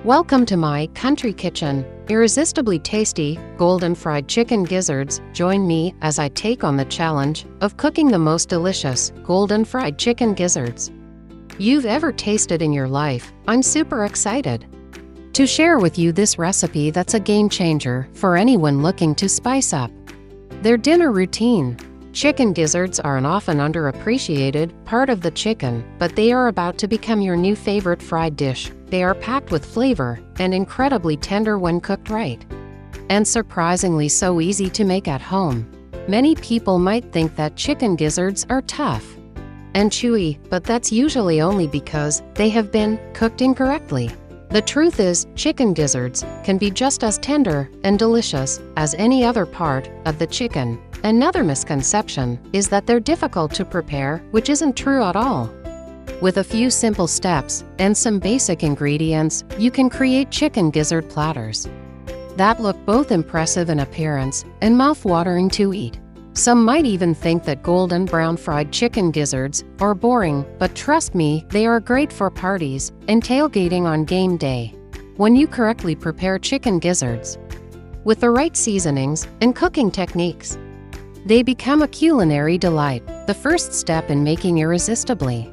Welcome to my country kitchen. Irresistibly tasty, golden fried chicken gizzards. Join me as I take on the challenge of cooking the most delicious golden fried chicken gizzards you've ever tasted in your life. I'm super excited to share with you this recipe that's a game changer for anyone looking to spice up their dinner routine. Chicken gizzards are an often underappreciated part of the chicken, but they are about to become your new favorite fried dish. They are packed with flavor and incredibly tender when cooked right, and surprisingly so easy to make at home. Many people might think that chicken gizzards are tough and chewy, but that's usually only because they have been cooked incorrectly. The truth is, chicken gizzards can be just as tender and delicious as any other part of the chicken. Another misconception is that they're difficult to prepare, which isn't true at all. With a few simple steps and some basic ingredients, you can create chicken gizzard platters that look both impressive in appearance and mouth-watering to eat. Some might even think that golden brown fried chicken gizzards are boring, but trust me, they are great for parties and tailgating on game day. When you correctly prepare chicken gizzards with the right seasonings and cooking techniques, they become a culinary delight. The first step in making irresistibly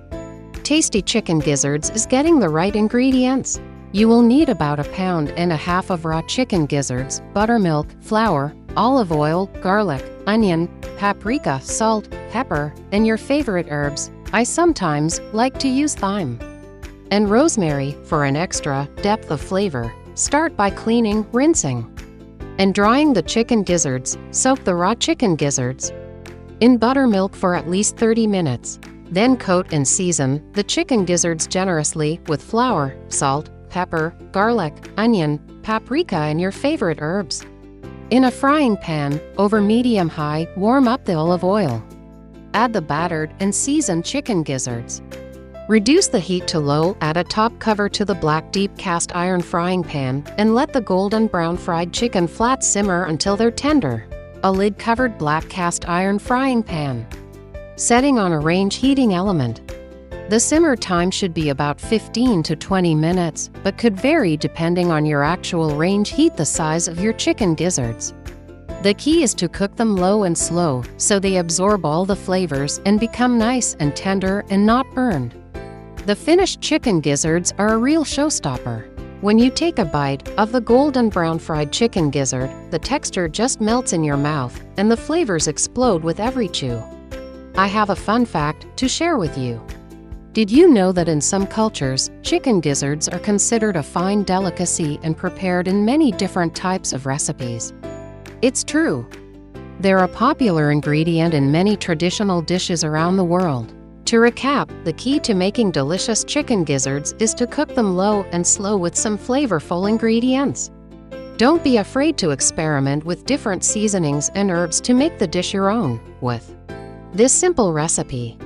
tasty chicken gizzards is getting the right ingredients. You will need about 1.5 pounds of raw chicken gizzards, buttermilk, flour, olive oil, garlic, onion, paprika, salt, pepper, and your favorite herbs. I sometimes like to use thyme and rosemary for an extra depth of flavor. Start by cleaning, rinsing, and drying the chicken gizzards. Soak the raw chicken gizzards in buttermilk for at least 30 minutes. Then coat and season the chicken gizzards generously with flour, salt, pepper, garlic, onion, paprika, and your favorite herbs. In a frying pan, over medium-high, warm up the olive oil. Add the battered and seasoned chicken gizzards. Reduce the heat to low, add a top cover to the black deep cast iron frying pan, and let the golden brown fried chicken flat simmer until they're tender. A lid-covered black cast iron frying pan, setting on a range heating element. The simmer time should be about 15 to 20 minutes, but could vary depending on your actual range heat, the size of your chicken gizzards. The key is to cook them low and slow so they absorb all the flavors and become nice and tender and not burned. The finished chicken gizzards are a real showstopper. When you take a bite of the golden brown fried chicken gizzard, the texture just melts in your mouth and the flavors explode with every chew. I have a fun fact to share with you. Did you know that in some cultures, chicken gizzards are considered a fine delicacy and prepared in many different types of recipes? It's true. They're a popular ingredient in many traditional dishes around the world. To recap, the key to making delicious chicken gizzards is to cook them low and slow with some flavorful ingredients. Don't be afraid to experiment with different seasonings and herbs to make the dish your own. With this simple recipe,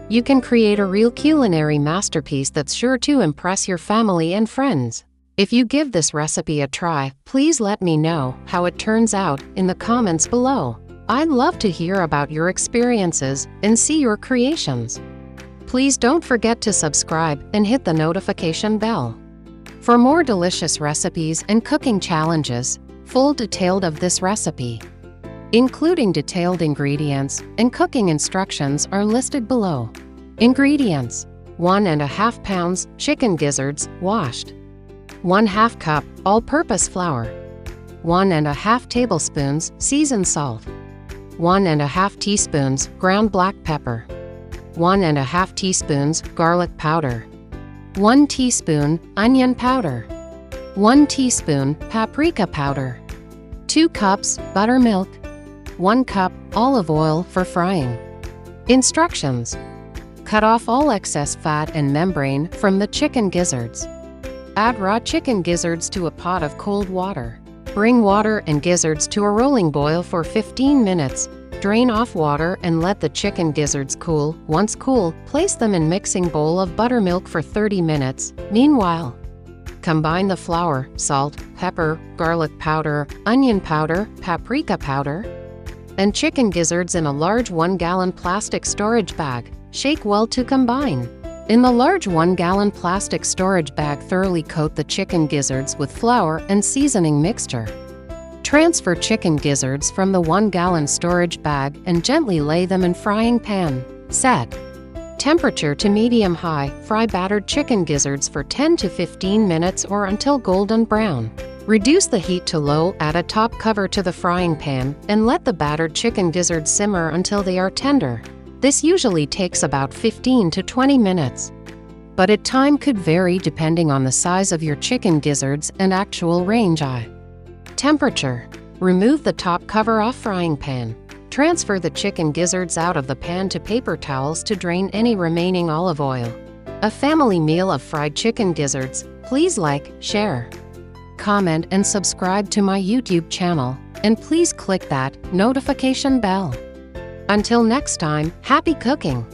you can create a real culinary masterpiece that's sure to impress your family and friends. If you give this recipe a try, please let me know how it turns out in the comments below. I'd love to hear about your experiences and see your creations. Please don't forget to subscribe and hit the notification bell for more delicious recipes and cooking challenges. Full detailed of this recipe, including detailed ingredients and cooking instructions, are listed below. Ingredients: 1.5 pounds chicken gizzards, washed. 1/2 cup all-purpose flour. 1.5 tablespoons seasoned salt. 1.5 teaspoons ground black pepper. 1.5 teaspoons garlic powder. 1 teaspoon onion powder. 1 teaspoon paprika powder. 2 cups buttermilk. 1 cup olive oil for frying. Instructions: cut off all excess fat and membrane from the chicken gizzards. Add raw chicken gizzards to a pot of cold water. Bring water and gizzards to a rolling boil for 15 minutes. Drain off water and let the chicken gizzards cool. Once cool, place them in mixing bowl of buttermilk for 30 minutes. Meanwhile, combine the flour, salt, pepper, garlic powder, onion powder, paprika powder, and chicken gizzards in a large 1-gallon plastic storage bag. Shake well to combine. In the large 1-gallon plastic storage bag, thoroughly coat the chicken gizzards with flour and seasoning mixture. Transfer chicken gizzards from the 1-gallon storage bag and gently lay them in frying pan. Set temperature to medium-high. Fry battered chicken gizzards for 10 to 15 minutes or until golden brown. Reduce the heat to low, add a top cover to the frying pan, and let the battered chicken gizzards simmer until they are tender. This usually takes about 15 to 20 minutes. But time could vary depending on the size of your chicken gizzards and actual range. Temperature. Remove the top cover off frying pan. Transfer the chicken gizzards out of the pan to paper towels to drain any remaining olive oil. A family meal of fried chicken gizzards. Please like, share, comment, and subscribe to my YouTube channel. And please click that notification bell. Until next time, happy cooking!